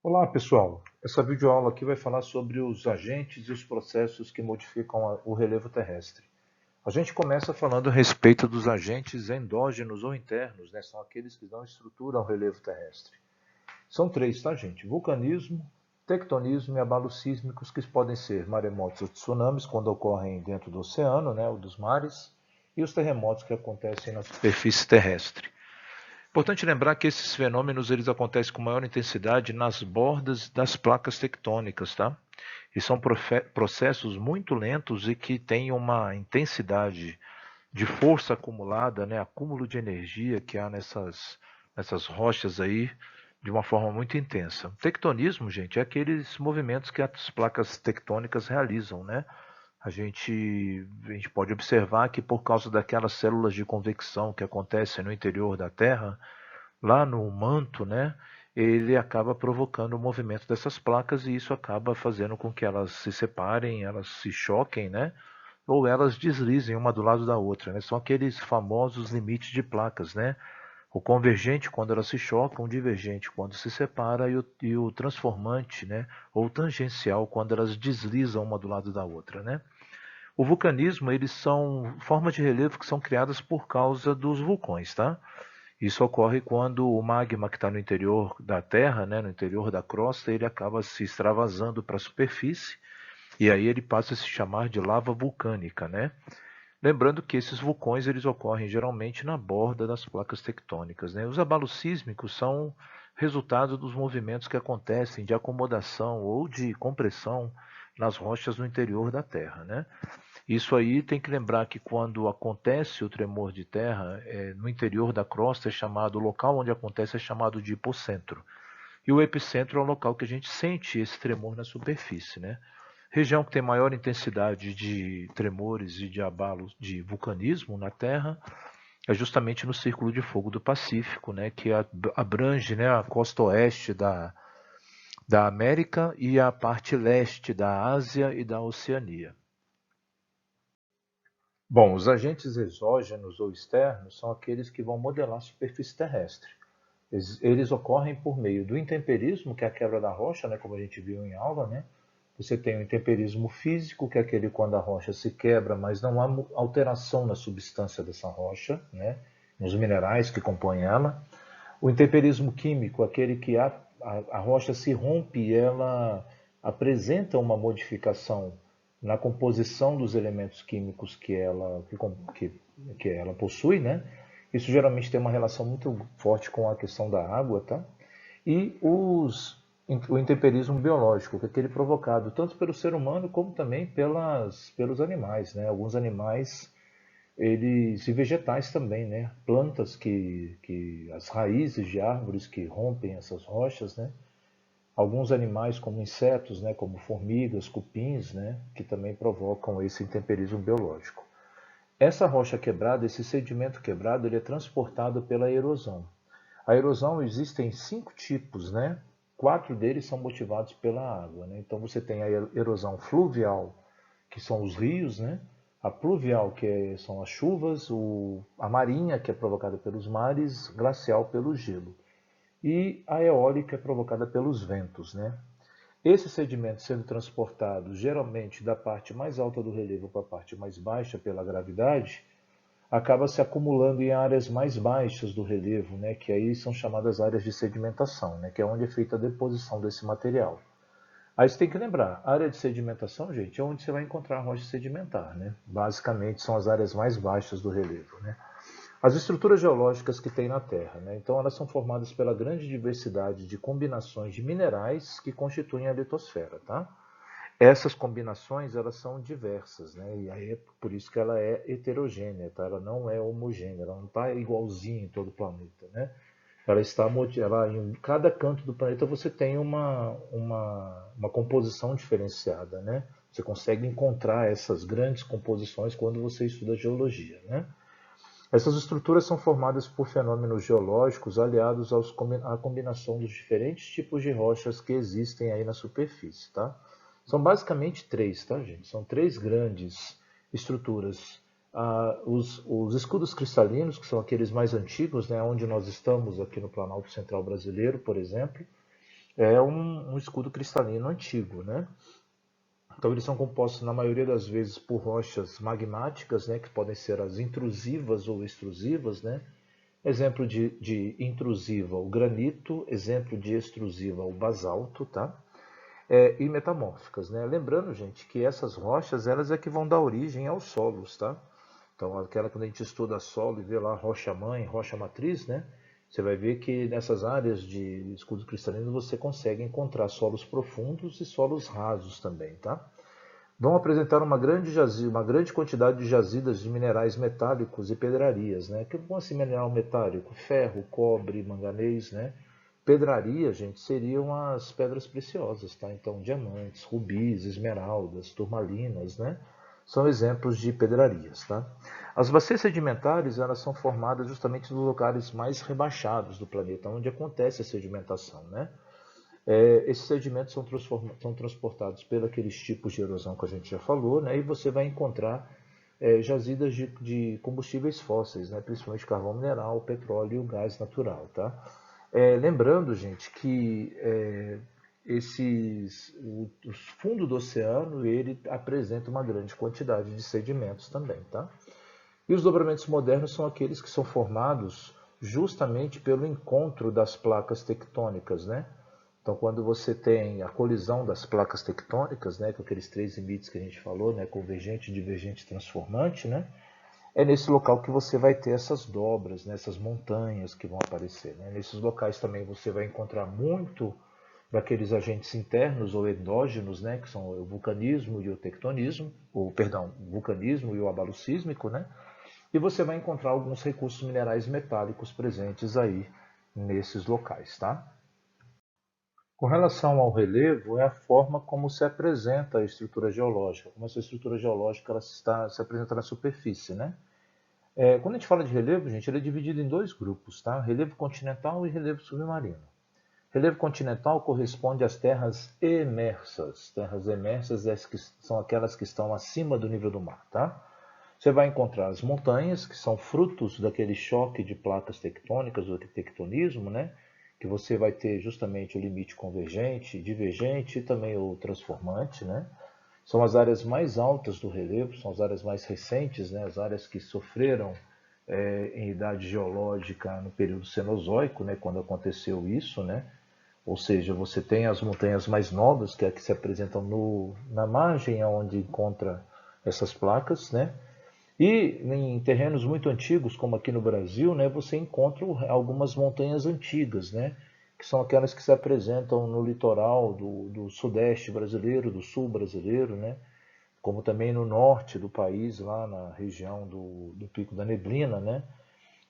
Olá, pessoal. Essa videoaula aqui vai falar sobre os agentes e os processos que modificam o relevo terrestre. A gente começa falando a respeito dos agentes endógenos ou internos, né? São aqueles que dão estrutura ao relevo terrestre. São três, tá, gente? Vulcanismo, tectonismo e abalos sísmicos, que podem ser maremotos ou tsunamis, quando ocorrem dentro do oceano, né, ou dos mares, e os terremotos que acontecem na superfície terrestre. Importante lembrar que esses fenômenos eles acontecem com maior intensidade nas bordas das placas tectônicas, tá? E são processos muito lentos e que têm uma intensidade de força acumulada, né? Acúmulo de energia que há nessas rochas aí de uma forma muito intensa. O tectonismo, gente, é aqueles movimentos que as placas tectônicas realizam, né? A gente pode observar que por causa daquelas células de convecção que acontecem no interior da Terra, lá no manto, né, ele acaba provocando o movimento dessas placas e isso acaba fazendo com que elas se separem, elas se choquem, né, ou elas deslizem uma do lado da outra, né? São aqueles famosos limites de placas, né? O convergente quando elas se chocam, o divergente quando se separa e o transformante, né, ou tangencial quando elas deslizam uma do lado da outra, né? O vulcanismo, eles são formas de relevo que são criadas por causa dos vulcões, tá? Isso ocorre quando o magma que está no interior da Terra, né, no interior da crosta, ele acaba se extravasando para a superfície e aí ele passa a se chamar de lava vulcânica, né? Lembrando que esses vulcões eles ocorrem geralmente na borda das placas tectônicas, né? Os abalos sísmicos são resultado dos movimentos que acontecem de acomodação ou de compressão nas rochas no interior da Terra, né? Isso aí tem que lembrar que quando acontece o tremor de terra, no interior da crosta é chamado, o local onde acontece é chamado de hipocentro. E o epicentro é o local que a gente sente esse tremor na superfície, né? Região que tem maior intensidade de tremores e de abalos de vulcanismo na Terra é justamente no Círculo de Fogo do Pacífico, né, que abrange, né, a costa oeste da América e a parte leste da Ásia e da Oceania. Bom, os agentes exógenos ou externos são aqueles que vão modelar a superfície terrestre. Eles ocorrem por meio do intemperismo, que é a quebra da rocha, né, como a gente viu em aula, né? Você tem o intemperismo físico, que é aquele quando a rocha se quebra, mas não há alteração na substância dessa rocha, né, nos minerais que compõem ela. O intemperismo químico, aquele que a rocha se rompe e ela apresenta uma modificação na composição dos elementos químicos que ela possui, né? Isso geralmente tem uma relação muito forte com a questão da água, tá? E o intemperismo biológico, que é aquele provocado tanto pelo ser humano como também pelos animais, né? Alguns animais eles e vegetais também, né? Plantas que as raízes de árvores que rompem essas rochas, né? Alguns animais como insetos, né? Como formigas, cupins, né? Que também provocam esse intemperismo biológico. Essa rocha quebrada, esse sedimento quebrado, ele é transportado pela erosão. A erosão existem 5 tipos, né? 4 deles são motivados pela água, né? Então você tem a erosão fluvial, que são os rios, né? A pluvial, são as chuvas, a marinha, que é provocada pelos mares, glacial pelo gelo. E a eólica é provocada pelos ventos, né? Esses sedimentos sendo transportados geralmente da parte mais alta do relevo para a parte mais baixa pela gravidade, acaba se acumulando em áreas mais baixas do relevo, né, que aí são chamadas áreas de sedimentação, né, que é onde é feita a deposição desse material. Aí você tem que lembrar, a área de sedimentação, gente, é onde você vai encontrar a rocha sedimentar, né? Basicamente são as áreas mais baixas do relevo, né? As estruturas geológicas que tem na Terra, né? Então elas são formadas pela grande diversidade de combinações de minerais que constituem a litosfera, tá? Essas combinações elas são diversas, né? E aí é por isso que ela é heterogênea, tá? Ela não é homogênea, ela não está igualzinha em todo o planeta, né? Em cada canto do planeta você tem uma composição diferenciada, né? Você consegue encontrar essas grandes composições quando você estuda geologia, né? Essas estruturas são formadas por fenômenos geológicos aliados à combinação dos diferentes tipos de rochas que existem aí na superfície, tá? São basicamente três, tá, gente? São três grandes estruturas. Os escudos cristalinos, que são aqueles mais antigos, né, onde nós estamos aqui no Planalto Central Brasileiro, por exemplo. é um escudo cristalino antigo, né? Então eles são compostos na maioria das vezes por rochas magmáticas, né, que podem ser as intrusivas ou extrusivas, né? Exemplo de intrusiva, o granito, exemplo de extrusiva, o basalto, tá? E metamórficas, né? Lembrando, gente, que essas rochas, elas é que vão dar origem aos solos, tá? Então, aquela quando a gente estuda solo e vê lá rocha mãe, rocha matriz, né? Você vai ver que nessas áreas de escudo cristalino você consegue encontrar solos profundos e solos rasos também, tá? Vão apresentar uma grande quantidade de jazidas de minerais metálicos e pedrarias, né? Que como assim mineral metálico? Ferro, cobre, manganês, né? Pedraria, gente, seriam as pedras preciosas, tá? Então, diamantes, rubis, esmeraldas, turmalinas, né? São exemplos de pedrarias, tá? As bacias sedimentares, elas são formadas justamente nos lugares mais rebaixados do planeta, onde acontece a sedimentação, né? Esses sedimentos são transportados pelos aqueles tipos de erosão que a gente já falou, né? E você vai encontrar jazidas de combustíveis fósseis, né? Principalmente carvão mineral, petróleo e o gás natural, tá? Lembrando, gente, que o fundo do oceano ele apresenta uma grande quantidade de sedimentos também, tá? E os dobramentos modernos são aqueles que são formados justamente pelo encontro das placas tectônicas, né? Então, quando você tem a colisão das placas tectônicas, né, com aqueles três limites que a gente falou, né, convergente, divergente e transformante, né, é nesse local que você vai ter essas dobras, né, essas montanhas que vão aparecer. Né? Nesses locais também você vai encontrar muito daqueles agentes internos ou endógenos, né, que são o vulcanismo e o tectonismo, o vulcanismo e o abalo sísmico, né? E você vai encontrar alguns recursos minerais metálicos presentes aí nesses locais, tá? Com relação ao relevo, é a forma como se apresenta a estrutura geológica, como essa estrutura geológica ela se apresenta na superfície, né? Quando a gente fala de relevo, gente, ele é dividido em dois grupos, tá? Relevo continental e relevo submarino. Relevo continental corresponde às terras emersas. Terras emersas são aquelas que estão acima do nível do mar, tá? Você vai encontrar as montanhas, que são frutos daquele choque de placas tectônicas, do tectonismo, né? Que você vai ter justamente o limite convergente, divergente e também o transformante, né? São as áreas mais altas do relevo, são as áreas mais recentes, né? As áreas que sofreram em idade geológica no período Cenozoico, né? Quando aconteceu isso, né? Ou seja, você tem as montanhas mais novas, que é que se apresentam na margem onde encontra essas placas, né? E em terrenos muito antigos, como aqui no Brasil, né, você encontra algumas montanhas antigas, né, que são aquelas que se apresentam no litoral do sudeste brasileiro, do sul brasileiro, né, como também no norte do país, lá na região do Pico da Neblina, né,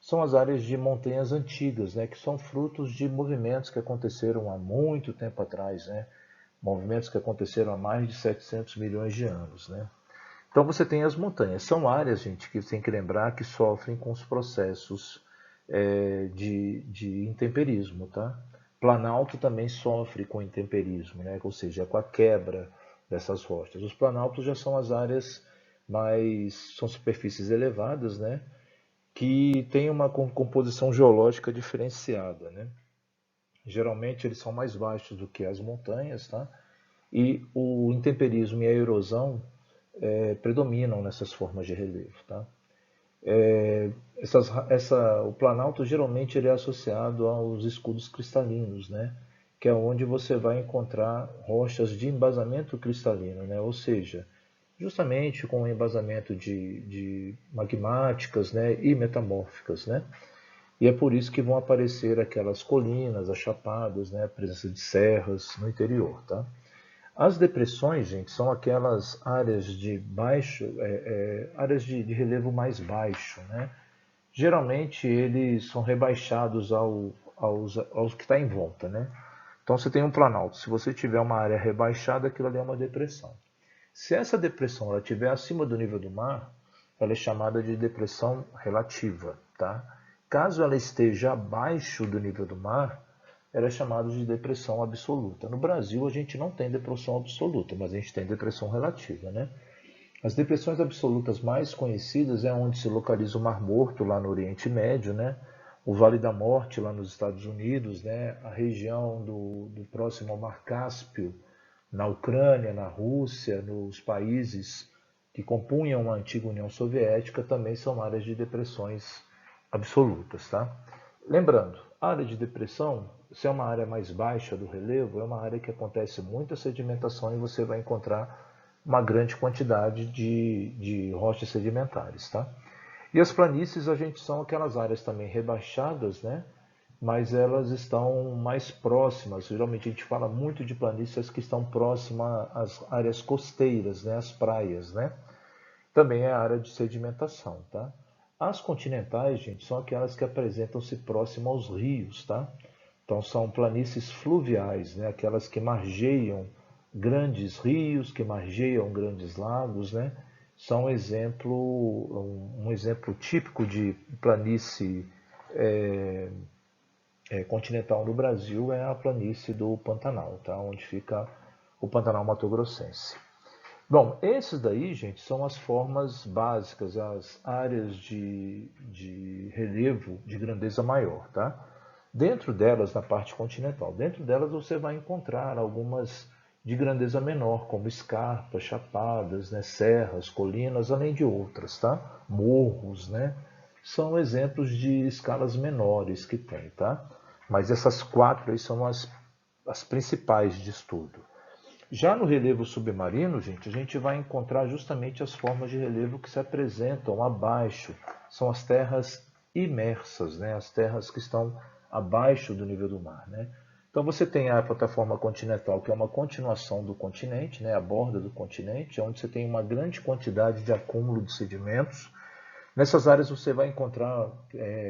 são as áreas de montanhas antigas, né, que são frutos de movimentos que aconteceram há muito tempo atrás, né, movimentos que aconteceram há mais de 700 milhões de anos, né. Então você tem as montanhas. São áreas, gente, que você tem que lembrar que sofrem com os processos de intemperismo, tá? Planalto também sofre com intemperismo, né? Ou seja, com a quebra dessas rochas. Os planaltos já são as áreas são superfícies elevadas, né? Que têm uma composição geológica diferenciada, né? Geralmente eles são mais baixos do que as montanhas, tá? E o intemperismo e a erosão predominam nessas formas de relevo. Tá? O planalto geralmente ele é associado aos escudos cristalinos, né? Que é onde você vai encontrar rochas de embasamento cristalino, né? Ou seja, justamente com o embasamento de magmáticas, né? E metamórficas. Né? E é por isso que vão aparecer aquelas colinas, as chapadas, né? A presença de serras no interior. Tá? As depressões, gente, são aquelas áreas de áreas de relevo mais baixo, né? Geralmente eles são rebaixados aos que está em volta, né? Então você tem um planalto. Se você tiver uma área rebaixada, aquilo ali é uma depressão. Se essa depressão ela estiver acima do nível do mar, ela é chamada de depressão relativa, tá? Caso ela esteja abaixo do nível do mar, ela é chamada de depressão absoluta. No Brasil, a gente não tem depressão absoluta, mas a gente tem depressão relativa, né? As depressões absolutas mais conhecidas é onde se localiza o Mar Morto, lá no Oriente Médio, né? o Vale da Morte lá nos Estados Unidos, né? A região do próximo ao Mar Cáspio, na Ucrânia, na Rússia, nos países que compunham a antiga União Soviética, também são áreas de depressões absolutas, tá? Lembrando, a área de depressão, se é uma área mais baixa do relevo, é uma área que acontece muita sedimentação e você vai encontrar uma grande quantidade de rochas sedimentares, tá? E as planícies, a gente são aquelas áreas também rebaixadas, né? Mas elas estão mais próximas. Geralmente a gente fala muito de planícies que estão próximas às áreas costeiras, né? Às praias, né? Também é a área de sedimentação, tá? As continentais, gente, são aquelas que apresentam-se próximas aos rios, tá? Então são planícies fluviais, né? Aquelas que margeiam grandes rios, que margeiam grandes lagos, né? São um exemplo típico de planície continental no Brasil é a planície do Pantanal, tá? Onde fica o Pantanal Mato Grossense. Bom, esses daí, gente, são as formas básicas, as áreas de relevo de grandeza maior, tá? Dentro delas, na parte continental, dentro delas você vai encontrar algumas de grandeza menor, como escarpas, chapadas, né, serras, colinas, além de outras, tá? Morros, né? São exemplos de escalas menores que tem, tá? Mas essas quatro aí são as principais de estudo. Já no relevo submarino, gente, a gente vai encontrar justamente as formas de relevo que se apresentam abaixo. São as terras imersas, né? As terras que estão abaixo do nível do mar, né? Então você tem a plataforma continental, que é uma continuação do continente, né? A borda do continente, onde você tem uma grande quantidade de acúmulo de sedimentos. Nessas áreas você vai encontrar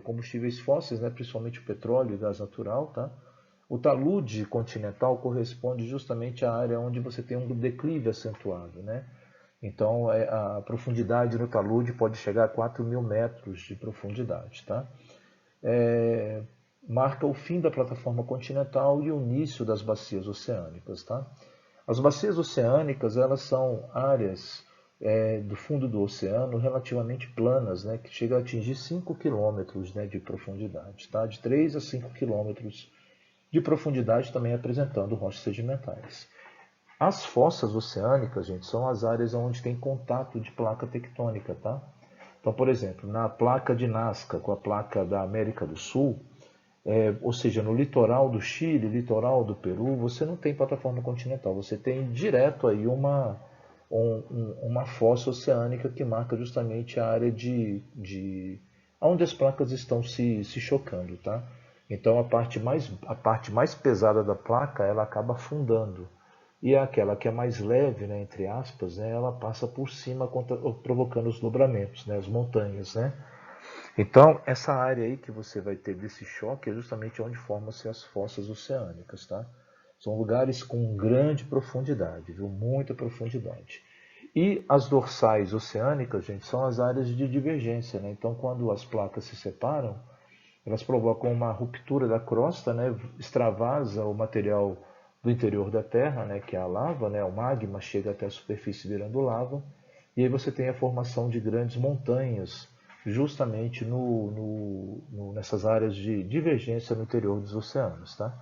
combustíveis fósseis, né? Principalmente petróleo e gás natural, tá? O talude continental corresponde justamente à área onde você tem um declive acentuado, né? Então, a profundidade no talude pode chegar a 4.000 metros de profundidade, tá? Marca o fim da plataforma continental e o início das bacias oceânicas, tá? As bacias oceânicas, elas são áreas do fundo do oceano relativamente planas, né? Que chega a atingir 5 quilômetros, né, de profundidade, tá? De 3 a 5 quilômetros de profundidade, também apresentando rochas sedimentares. As fossas oceânicas, gente, são as áreas onde tem contato de placa tectônica, tá? Então, por exemplo, na placa de Nazca com a placa da América do Sul, ou seja, no litoral do Chile, litoral do Peru, você não tem plataforma continental, você tem direto aí uma fossa oceânica que marca justamente a área onde as placas estão se chocando, tá? Então a parte mais pesada da placa, ela acaba afundando. E aquela que é mais leve, né, entre aspas, né, ela passa por cima, provocando os dobramentos, né, as montanhas, né? Então, essa área aí que você vai ter desse choque é justamente onde formam-se as fossas oceânicas, tá? São lugares com grande profundidade, viu? Muita profundidade. E as dorsais oceânicas, gente, são as áreas de divergência, né? Então, quando as placas se separam, elas provocam uma ruptura da crosta, né? Extravasa o material do interior da Terra, né? Que é a lava, né? O magma chega até a superfície virando lava, e aí você tem a formação de grandes montanhas, justamente nessas áreas de divergência no interior dos oceanos, tá?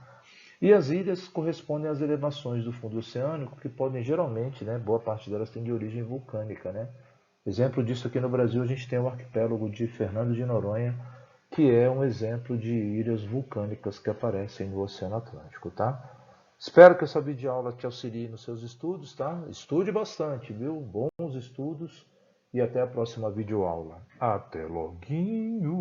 E as ilhas correspondem às elevações do fundo oceânico, que podem geralmente, né, boa parte delas tem de origem vulcânica, né? Exemplo disso aqui no Brasil, a gente tem o arquipélago de Fernando de Noronha, que é um exemplo de ilhas vulcânicas que aparecem no Oceano Atlântico, tá? Espero que essa videoaula te auxilie nos seus estudos, tá? Estude bastante, viu? Bons estudos e até a próxima videoaula. Até loguinho!